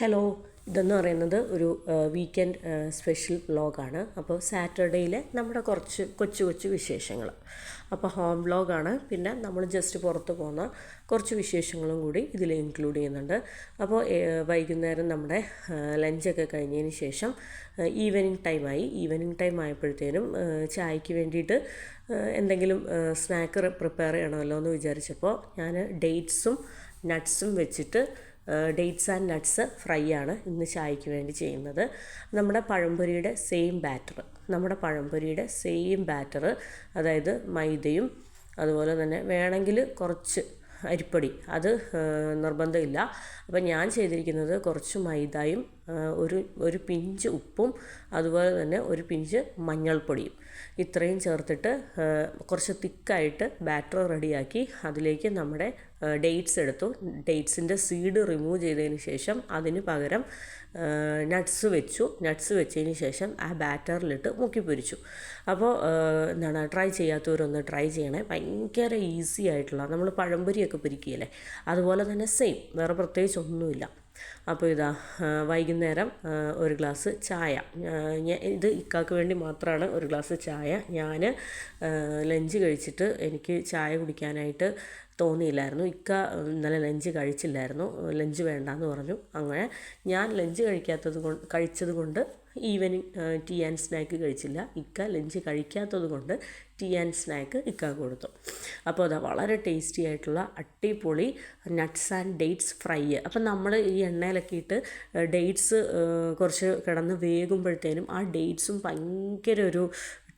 Hello, ഇതെന്ന് പറയുന്നത് ഒരു വീക്കെൻഡ് സ്പെഷ്യൽ വ്ളോഗാണ്. അപ്പോൾ സാറ്റർഡേയിലെ നമ്മുടെ കുറച്ച് കൊച്ചു കൊച്ചു വിശേഷങ്ങൾ. അപ്പോൾ ഹോം വ്ളോഗാണ്. പിന്നെ നമ്മൾ ജസ്റ്റ് പുറത്ത് പോകുന്ന കുറച്ച് വിശേഷങ്ങളും കൂടി ഇതിൽ ഇൻക്ലൂഡ് ചെയ്യുന്നുണ്ട്. അപ്പോൾ വൈകുന്നേരം നമ്മുടെ ലഞ്ചൊക്കെ കഴിഞ്ഞതിന് ശേഷം ഈവനിങ് ടൈം ആയപ്പോഴത്തേനും ചായക്ക് വേണ്ടിയിട്ട് എന്തെങ്കിലും സ്നാക്ക് പ്രിപ്പയർ ചെയ്യണമല്ലോ എന്ന് വിചാരിച്ചപ്പോൾ ഞാൻ ഡേറ്റ്സും നട്ട്സും വെച്ചിട്ട് ഡേറ്റ്സ് ആൻഡ് നട്ട്സ് ഫ്രൈ ആണ് ഇന്ന് ചായക്ക് വേണ്ടി ചെയ്യുന്നത്. നമ്മുടെ പഴംപൊരിയുടെ സെയിം ബാറ്റർ, അതായത് മൈദയും അതുപോലെ തന്നെ വേണമെങ്കിൽ കുറച്ച് അരിപ്പൊടി, അത് നിർബന്ധമില്ല. അപ്പം ഞാൻ ചെയ്തിരിക്കുന്നത് കുറച്ച് മൈദയും ഒരു പിഞ്ച് ഉപ്പും അതുപോലെ തന്നെ ഒരു പിഞ്ച് മഞ്ഞൾപ്പൊടിയും ഇത്രയും ചേർത്തിട്ട് കുറച്ച് തിക്കായിട്ട് ബാറ്റർ റെഡിയാക്കി അതിലേക്ക് നമ്മുടെ ഡേറ്റ്സ് എടുത്തു. ഡേറ്റ്സിൻ്റെ സീഡ് റിമൂവ് ചെയ്തതിന് ശേഷം അതിന് പകരം നട്ട്സ് വെച്ചതിന് ശേഷം ആ ബാറ്ററിലിട്ട് മുക്കി പൊരിച്ചു. അപ്പോൾ ട്രൈ ചെയ്യാത്തവരൊന്ന് ട്രൈ ചെയ്യണേ. ഭയങ്കര ഈസി ആയിട്ടുള്ള, നമ്മൾ പഴംപൊരിയൊക്കെ പൊരിക്കുകയല്ലേ, അതുപോലെ തന്നെ സെയിം, വേറെ പ്രത്യേകിച്ച് ഒന്നുമില്ല. അപ്പോൾ ഇതാ വൈകുന്നേരം ഒരു ഗ്ലാസ് ചായ, ഇത് ഇക്കാക്ക് വേണ്ടി മാത്രമാണ് ഒരു ഗ്ലാസ് ചായ. ഞാൻ ലഞ്ച് കഴിച്ചിട്ട് എനിക്ക് ചായ കുടിക്കാനായിട്ട് തോന്നിയില്ലായിരുന്നു. ഇക്ക ഇന്നലെ ലഞ്ച് കഴിച്ചില്ലായിരുന്നു, ലഞ്ച് വേണ്ടാന്ന് പറഞ്ഞു. അങ്ങനെ ഞാൻ ലഞ്ച് കഴിച്ചത് കൊണ്ട് ഈവനിങ് ടീ ആൻഡ് സ്നാക്ക് കഴിച്ചില്ല. ഇക്ക ലഞ്ച് കഴിക്കാത്തത് കൊണ്ട് ടീ ആൻഡ് സ്നാക്ക് ഇക്ക കൊടുത്തു. അപ്പോൾ അതാ വളരെ ടേസ്റ്റി ആയിട്ടുള്ള അടിപൊളി നട്ട്സ് ആൻഡ് ഡേറ്റ്സ് ഫ്രൈ. അപ്പം നമ്മൾ ഈ എണ്ണയിലൊക്കെ ഇട്ട് ഡേറ്റ്സ് കുറച്ച് കിടന്ന് വേകുമ്പോഴത്തേനും ആ ഡേറ്റ്സും ഭയങ്കര ഒരു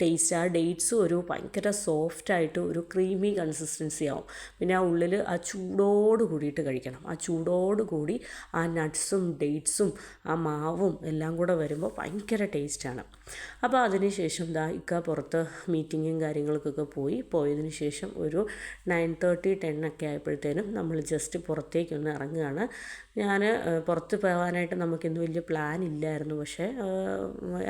ടേസ്റ്റ്, ആ ഡേറ്റ്സും ഒരു ഭയങ്കര സോഫ്റ്റായിട്ട് ഒരു ക്രീമി കൺസിസ്റ്റൻസി ആവും. പിന്നെ ആ ഉള്ളിൽ ആ ചൂടോട് കൂടിയിട്ട് കഴിക്കണം. ആ ചൂടോട് കൂടി ആ നട്ട്സും ഡേറ്റ്സും ആ മാവും എല്ലാം കൂടെ വരുമ്പോൾ ഭയങ്കര ടേസ്റ്റാണ്. അപ്പോൾ അതിന് ശേഷം ഇക്ക പുറത്ത് മീറ്റിങ്ങും കാര്യങ്ങൾക്കൊക്കെ പോയതിന് ശേഷം ഒരു 9:30 10 ഒക്കെ ആയപ്പോഴത്തേനും നമ്മൾ ജസ്റ്റ് പുറത്തേക്കൊന്ന് ഇറങ്ങുകയാണ്. ഞാൻ പുറത്ത് പോകാനായിട്ട് നമുക്കിന്ന് വലിയ പ്ലാൻ ഇല്ലായിരുന്നു, പക്ഷേ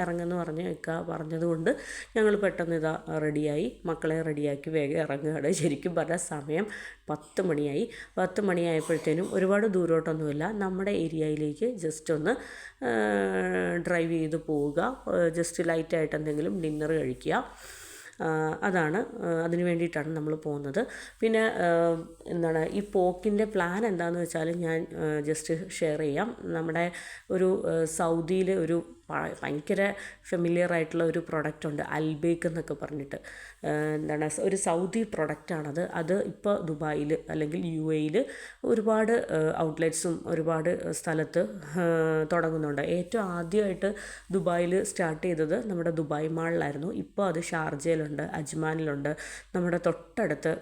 ഇറങ്ങുമെന്ന് പറഞ്ഞ് ഇക്ക പറഞ്ഞതുകൊണ്ട് ഞങ്ങൾ പെട്ടെന്ന് റെഡിയായി, മക്കളെ റെഡിയാക്കി വേഗം ഇറങ്ങുകയാണ്. ശരിക്കും പറഞ്ഞാൽ സമയം 10 മണിയായി. 10 മണിയായപ്പോഴത്തേനും ഒരുപാട് ദൂരോട്ടൊന്നുമില്ല, നമ്മുടെ ഏരിയയിലേക്ക് ജസ്റ്റ് ഒന്ന് ഡ്രൈവ് ചെയ്ത് പോവുക, ജസ്റ്റ് ലൈറ്റായിട്ട് എന്തെങ്കിലും ഡിന്നർ കഴിക്കുക, അതിന് വേണ്ടിയിട്ടാണ് നമ്മൾ പോകുന്നത്. പിന്നെ ഈ പോക്കിൻ്റെ പ്ലാൻ എന്താണെന്ന് വെച്ചാൽ ഞാൻ ജസ്റ്റ് ഷെയർ ചെയ്യാം. നമ്മുടെ ഒരു സൗദിയിൽ ഒരു ഭയങ്കര ഫെമിലിയർ ആയിട്ടുള്ള ഒരു പ്രൊഡക്റ്റ് ഉണ്ട്, അൽബേക്ക് എന്നൊക്കെ പറഞ്ഞിട്ട്. ഒരു സൗദി പ്രൊഡക്റ്റാണത്. അത് ഇപ്പോൾ ദുബായിൽ അല്ലെങ്കിൽ UAE ഒരുപാട് ഔട്ട്ലെറ്റ്സും ഒരുപാട് സ്ഥലത്ത് തുടങ്ങുന്നുണ്ട്. ഏറ്റവും ആദ്യമായിട്ട് ദുബായിൽ സ്റ്റാർട്ട് ചെയ്തത് നമ്മുടെ ദുബായ് മാളിലായിരുന്നു. ഇപ്പോൾ അത് ഷാർജയിലുണ്ട്, അജ്മാനിലുണ്ട്. നമ്മുടെ തൊട്ടടുത്ത്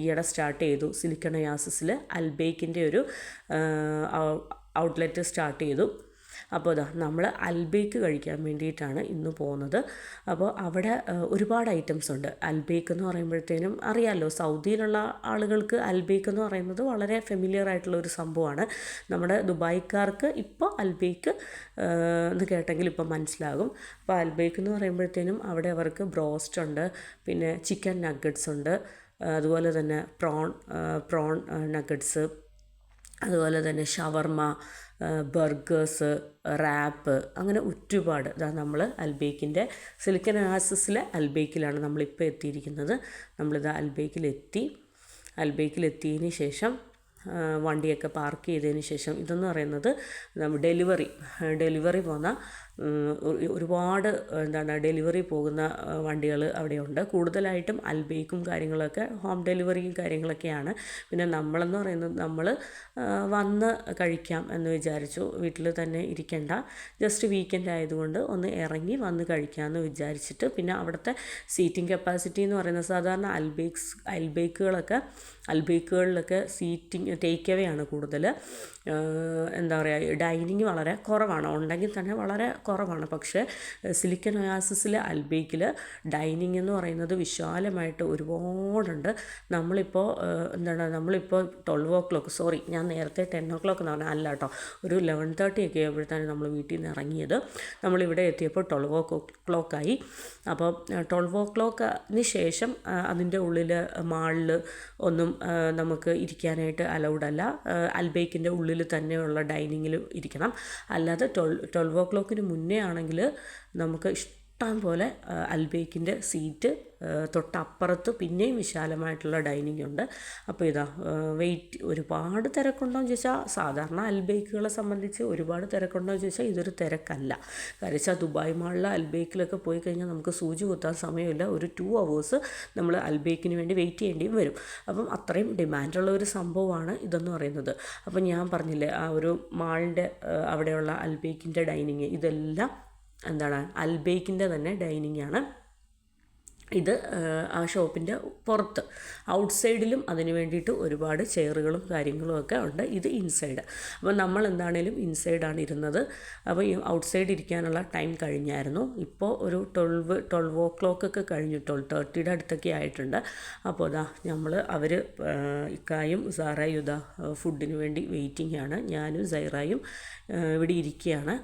ഈയിടെ സ്റ്റാർട്ട് ചെയ്തു, സിലിക്കൺ ഒയാസിസിൽ അൽബേക്കിൻ്റെ ഒരു ഔട്ട്ലെറ്റ് സ്റ്റാർട്ട് ചെയ്തു. അപ്പോൾ നമ്മൾ അൽബേക്ക് കഴിക്കാൻ വേണ്ടിയിട്ടാണ് ഇന്ന് പോകുന്നത്. അപ്പോൾ അവിടെ ഒരുപാട് ഐറ്റംസ് ഉണ്ട്. അൽബേക്ക് എന്ന് പറയുമ്പോഴത്തേനും അറിയാമല്ലോ, സൗദിയിലുള്ള ആളുകൾക്ക് അൽബേക്ക് എന്ന് പറയുന്നത് വളരെ ഫെമിലിയർ ആയിട്ടുള്ള ഒരു സംഭവമാണ്. നമ്മുടെ ദുബായ്ക്കാർക്ക് ഇപ്പോൾ അൽബേക്ക് എന്ന് കേട്ടെങ്കിൽ ഇപ്പം മനസ്സിലാകും. അപ്പോൾ അൽബേക്ക് എന്ന് പറയുമ്പോഴത്തേനും അവിടെ അവർക്ക് ബ്രോസ്റ്റ് ഉണ്ട്, പിന്നെ ചിക്കൻ നഗറ്റ്സ് ഉണ്ട്, അതുപോലെ തന്നെ പ്രോൺ നഗറ്റ്സ്, അതുപോലെ തന്നെ ഷവർമ, ബർഗേഴ്സ്, റാപ്പ്, അങ്ങനെ ഒരുപാട്. നമ്മൾ അൽബേക്കിൻ്റെ സിലിക്കൺ ഒയാസിസിലെ അൽബേക്കിലാണ് നമ്മളിപ്പോൾ എത്തിയിരിക്കുന്നത്. അൽബേക്കിലെത്തിയതിന് ശേഷം വണ്ടിയൊക്കെ പാർക്ക് ചെയ്തതിന് ശേഷം, ഇതെന്ന് പറയുന്നത് ഡെലിവറി പോകുന്ന ഒരുപാട് ഡെലിവറി പോകുന്ന വണ്ടികൾ അവിടെയുണ്ട്. കൂടുതലായിട്ടും അൽബേക്കും കാര്യങ്ങളൊക്കെ ഹോം ഡെലിവറിയും കാര്യങ്ങളൊക്കെയാണ്. പിന്നെ നമ്മളെന്ന് പറയുന്നത് നമ്മൾ വന്ന് കഴിക്കാം എന്ന് വിചാരിച്ചു, വീട്ടിൽ തന്നെ ഇരിക്കേണ്ട, ജസ്റ്റ് വീക്കെൻഡ് ആയതുകൊണ്ട് ഒന്ന് ഇറങ്ങി വന്ന് കഴിക്കാമെന്ന് വിചാരിച്ചിട്ട്. പിന്നെ അവിടുത്തെ സീറ്റിംഗ് കപ്പാസിറ്റി എന്ന് പറയുന്നത് സാധാരണ അൽബേക്കുകളിലൊക്കെ സീറ്റിംഗ് ടേക്ക് അവേ ആണ് കൂടുതൽ. ഡൈനിങ് വളരെ കുറവാണ്, ഉണ്ടെങ്കിൽ തന്നെ വളരെ കുറവാണ്. പക്ഷേ സിലിക്കൺ ഒയാസിസിലെ അൽബേക്കിൽ ഡൈനിങ് എന്ന് പറയുന്നത് വിശാലമായിട്ട് ഒരുപാടുണ്ട്. നമ്മളിപ്പോൾ 12 o'clock, ഞാൻ നേരത്തെ 10 o'clock എന്ന് പറഞ്ഞാൽ അല്ല കേട്ടോ, ഒരു 11:30 ഒക്കെ ആയപ്പോഴത്തേനും നമ്മൾ വീട്ടിൽ നിന്ന് ഇറങ്ങിയത്. നമ്മളിവിടെ എത്തിയപ്പോൾ 12 o'clock ആയി. അപ്പോൾ 12 o'clockന് ശേഷം അതിൻ്റെ ഉള്ളിൽ മാളിൽ ഒന്നും നമുക്ക് ഇരിക്കാനായിട്ട് അലൗഡ് അല്ല. അൽബേക്കിൻ്റെ ഉള്ളിൽ തന്നെയുള്ള ഡൈനിങ്ങിൽ ഇരിക്കണം. അല്ലാതെ 12 മുന്നേ ആണെങ്കിൽ നമുക്ക് ഇഷ്ടം പോലെ അൽബേക്കിൻ്റെ സീറ്റ് തൊട്ടപ്പുറത്ത് പിന്നെയും വിശാലമായിട്ടുള്ള ഡൈനിങ് ഉണ്ട്. അപ്പോൾ ഇതാ വെയിറ്റ് ഒരുപാട് തിരക്കുണ്ടോ എന്ന് ചോദിച്ചാൽ സാധാരണ അൽബേക്കുകളെ സംബന്ധിച്ച് ഒരുപാട് തിരക്കുണ്ടോ എന്ന് ചോദിച്ചാൽ ഇതൊരു തിരക്കല്ല. കാര്യം വെച്ചാൽ ദുബായ് മാളിലെ അൽബേക്കിലൊക്കെ പോയി കഴിഞ്ഞാൽ നമുക്ക് സൂചി കുത്താൻ സമയമില്ല. ഒരു 2 hours നമ്മൾ അൽബേക്കിന് വേണ്ടി വെയിറ്റ് ചെയ്യേണ്ടിയും വരും. അപ്പം അത്രയും ഡിമാൻഡുള്ള ഒരു സംഭവമാണ് ഇതെന്ന് പറയുന്നത്. അപ്പം ഞാൻ പറഞ്ഞില്ലേ ആ ഒരു മാളിൻ്റെ അവിടെയുള്ള അൽബേക്കിൻ്റെ ഡൈനിങ് ഇതെല്ലാം എന്താണ് അൽബേക്കിൻ്റെ തന്നെ ഡൈനിങ് ആണ്. ഇത് ആ ഷോപ്പിൻ്റെ പുറത്ത് ഔട്ട്സൈഡിലും അതിന് വേണ്ടിയിട്ട് ഒരുപാട് ചെയറുകളും കാര്യങ്ങളും ഒക്കെ ഉണ്ട്. ഇത് ഇൻസൈഡ്. അപ്പോൾ നമ്മൾ എന്താണേലും ഇൻസൈഡാണ് ഇരുന്നത്. അപ്പോൾ ഈ ഔട്ട്സൈഡ് ഇരിക്കാനുള്ള ടൈം കഴിഞ്ഞായിരുന്നു. ഇപ്പോൾ ഒരു 12 o'clock ഒക്കെ കഴിഞ്ഞു, 12:30 അടുത്തൊക്കെ ആയിട്ടുണ്ട്. അപ്പോൾ ഇതാ അവർ ഇക്കായും സാറയും ഇതാ ഫുഡിന് വേണ്ടി വെയിറ്റിംഗ് ആണ്. ഞാനും സൈറായും ഇവിടെ ഇരിക്കുകയാണ്.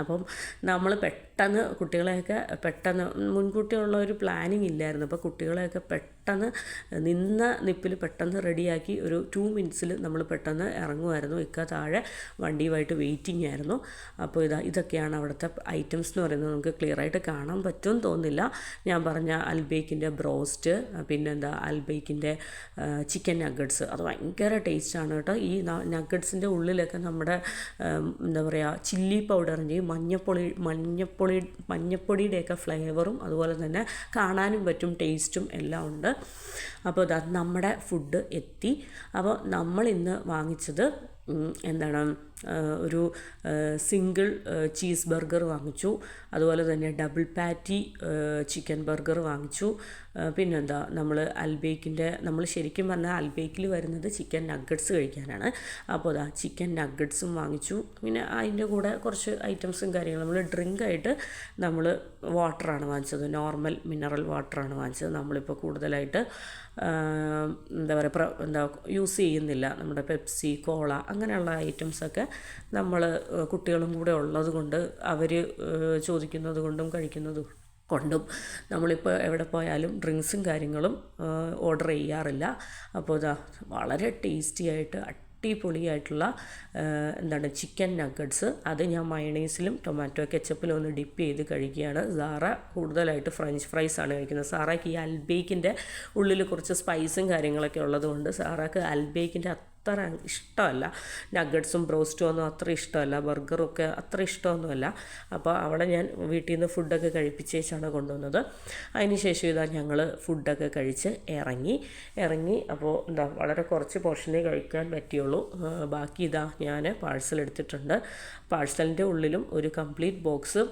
അപ്പം നമ്മൾ കുട്ടികളെയൊക്കെ പെട്ടെന്ന് മുൻകൂട്ടിയുള്ള ഒരു പ്ലാനിങ് ഇല്ലായിരുന്നു. അപ്പോൾ കുട്ടികളെയൊക്കെ പെട്ടെന്ന് നിന്ന നിപ്പിൽ പെട്ടെന്ന് റെഡിയാക്കി ഒരു 2 minutes നമ്മൾ പെട്ടെന്ന് ഇറങ്ങുമായിരുന്നു. താഴെ വണ്ടിയുമായിട്ട് വെയിറ്റിംഗ് ആയിരുന്നു. അപ്പോൾ ഇതൊക്കെയാണ് അവിടുത്തെ ഐറ്റംസ് എന്ന് പറയുന്നത്. നമുക്ക് ക്ലിയറായിട്ട് കാണാൻ പറ്റുമെന്ന് തോന്നുന്നില്ല. ഞാൻ പറഞ്ഞ അൽബേക്കിൻ്റെ ബ്രോസ്റ്റ്, പിന്നെന്താ അൽബേക്കിൻ്റെ ചിക്കൻ നഗറ്റ്സ്, അത് ഭയങ്കര ടേസ്റ്റാണ് കേട്ടോ. ഈ നഗറ്റ്സിൻ്റെ ഉള്ളിലൊക്കെ നമ്മുടെ എന്താ പറയുക ചില്ലി പൗഡറിൻ്റെയും മഞ്ഞപ്പൊടിയുടെയൊക്കെ ഫ്ലേവറും അതുപോലെ തന്നെ കാണാനും പറ്റും, ടേസ്റ്റും എല്ലാം ഉണ്ട്. അപ്പോൾ നമ്മുടെ ഫുഡ് എത്തി. അപ്പോൾ നമ്മളിന്ന് വാങ്ങിച്ചത് എന്താണ് ഒരു സിംഗിൾ ചീസ് ബർഗർ വാങ്ങിച്ചു. അതുപോലെ തന്നെ ഡബിൾ പാറ്റി ചിക്കൻ ബർഗർ വാങ്ങിച്ചു. പിന്നെന്താ നമ്മൾ ശരിക്കും പറഞ്ഞാൽ അൽബേക്കിൽ വരുന്നത് ചിക്കൻ നഗറ്റ്സ് കഴിക്കാനാണ്. അപ്പോൾ ചിക്കൻ നഗറ്റ്സും വാങ്ങിച്ചു. പിന്നെ അതിൻ്റെ കൂടെ കുറച്ച് ഐറ്റംസും കാര്യങ്ങളും. നമ്മൾ ഡ്രിങ്കായിട്ട് നമ്മൾ വാട്ടറാണ് വാങ്ങിച്ചത്, നോർമൽ മിനറൽ വാട്ടറാണ് വാങ്ങിച്ചത്. നമ്മളിപ്പോൾ കൂടുതലായിട്ട് യൂസ് ചെയ്യുന്നില്ല. നമ്മുടെ പെപ്സി, കോള അങ്ങനെയുള്ള ഐറ്റംസൊക്കെ നമ്മൾ കുട്ടികളും കൂടെ ഉള്ളത് കൊണ്ട് അവർ ചോദിക്കുന്നത് കൊണ്ടും കഴിക്കുന്നത് കൊണ്ടും നമ്മളിപ്പോൾ എവിടെ പോയാലും ഡ്രിങ്ക്സും കാര്യങ്ങളും ഓർഡർ ചെയ്യാറില്ല. അപ്പോൾ വളരെ ടേസ്റ്റി ആയിട്ട് അടിപൊളിയായിട്ടുള്ള ചിക്കൻ നഗറ്റ്സ്, അത് ഞാൻ മയണൈസിലും ടൊമാറ്റോ കെച്ചപ്പിലും ഒന്ന് ഡിപ്പ് ചെയ്ത് കഴിക്കുകയാണ്. സാറ കൂടുതലായിട്ട് ഫ്രഞ്ച് ഫ്രൈസാണ് കഴിക്കുന്നത്. സാറയ്ക്ക് ഈ അൽബേക്കിൻ്റെ ഉള്ളിൽ കുറച്ച് സ്പൈസും കാര്യങ്ങളൊക്കെ ഉള്ളതുകൊണ്ട് സാറയ്ക്ക് അൽബേക്കിൻ്റെ അത്ര ഇഷ്ടമല്ല. നഗറ്റ്സും ബ്രോസ്റ്റും ഒന്നും അത്ര ഇഷ്ടമല്ല, ബർഗറൊക്കെ അത്ര ഇഷ്ടമൊന്നുമല്ല. അപ്പോൾ അവളെ ഞാൻ വീട്ടിൽ നിന്ന് ഫുഡൊക്കെ കഴിപ്പിച്ചേച്ചാണ് കൊണ്ടുവന്നത്. അതിന് ശേഷം ഞങ്ങൾ ഫുഡൊക്കെ കഴിച്ച് ഇറങ്ങി. അപ്പോൾ വളരെ കുറച്ച് പോർഷനേ കഴിക്കാൻ പറ്റിയുള്ളൂ. ബാക്കി ഞാൻ പാഴ്സൽ എടുത്തിട്ടുണ്ട്. പാഴ്സലിൻ്റെ ഉള്ളിലും ഒരു കംപ്ലീറ്റ് ബോക്സ്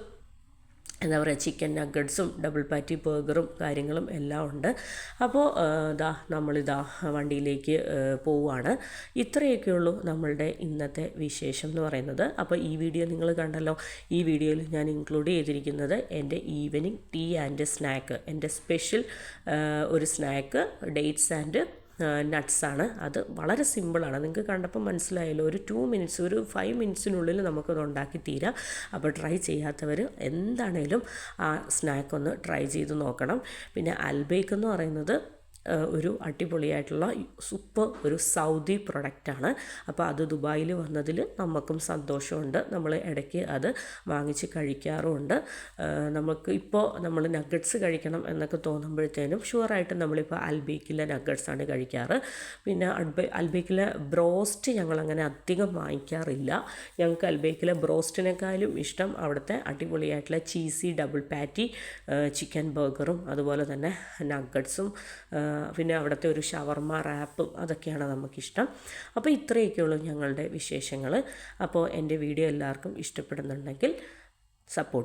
ചിക്കൻ നഗറ്റ്സും ഡബിൾ പാറ്റി ബർഗറും കാര്യങ്ങളും എല്ലാം ഉണ്ട്. അപ്പോൾ വണ്ടിയിലേക്ക് പോവുകയാണ്. ഇത്രയൊക്കെയുള്ളൂ നമ്മളുടെ ഇന്നത്തെ വിശേഷം എന്ന് പറയുന്നത്. അപ്പോൾ ഈ വീഡിയോ നിങ്ങൾ കണ്ടല്ലോ. ഈ വീഡിയോയിൽ ഞാൻ ഇൻക്ലൂഡ് ചെയ്തിരിക്കുന്നത് എൻ്റെ ഈവനിങ് ടീ ആൻഡ് സ്നാക്ക്, എൻ്റെ സ്പെഷ്യൽ ഒരു സ്നാക്ക് ഡേറ്റ്സ് ആൻഡ് നട്ട്സാണ്. അത് വളരെ സിമ്പിളാണ്. നിങ്ങൾക്ക് കണ്ടപ്പോൾ മനസ്സിലായല്ലോ. ഒരു 2 minutes, ഒരു 5 minutesനുള്ളിൽ നമുക്കത് ഉണ്ടാക്കി തീരാം. അപ്പോൾ ട്രൈ ചെയ്യാത്തവർ എന്താണേലും ആ സ്നാക്ക് ഒന്ന് ട്രൈ ചെയ്ത് നോക്കണം. പിന്നെ അൽബേക്ക് എന്ന് പറയുന്നത് ഒരു അടിപൊളിയായിട്ടുള്ള സൂപ്പർ ഒരു സൗദി പ്രൊഡക്റ്റാണ്. അപ്പോൾ അത് ദുബായിൽ വന്നതിൽ നമുക്കും സന്തോഷമുണ്ട്. നമ്മൾ ഇടയ്ക്ക് അത് വാങ്ങിച്ച് കഴിക്കാറുമുണ്ട്. നമുക്ക് ഇപ്പോൾ നമ്മൾ നഗറ്റ്സ് കഴിക്കണം എന്നൊക്കെ തോന്നുമ്പോഴത്തേനും ഷുവറായിട്ട് നമ്മളിപ്പോൾ അൽബേക്കിലെ നഗറ്റ്സാണ് കഴിക്കാറ്. പിന്നെ അൽബേക്കിലെ ബ്രോസ്റ്റ് ഞങ്ങളങ്ങനെ അധികം വാങ്ങിക്കാറില്ല. ഞങ്ങൾക്ക് അൽബേക്കിലെ ബ്രോസ്റ്റിനേക്കാളും ഇഷ്ടം അവിടുത്തെ അടിപൊളിയായിട്ടുള്ള ചീസി ഡബിൾ പാറ്റി ചിക്കൻ ബർഗറും അതുപോലെ തന്നെ നഗറ്റ്സും പിന്നെ അവിടുത്തെ ഒരു ഷവർമ റാപ്പും അതൊക്കെയാണ് നമുക്കിഷ്ടം. അപ്പോൾ ഇത്രയൊക്കെയുള്ളൂ ഞങ്ങളുടെ വിശേഷങ്ങൾ. അപ്പോൾ എൻ്റെ വീഡിയോ എല്ലാവർക്കും ഇഷ്ടപ്പെടുന്നുണ്ടെങ്കിൽ സപ്പോർട്ട്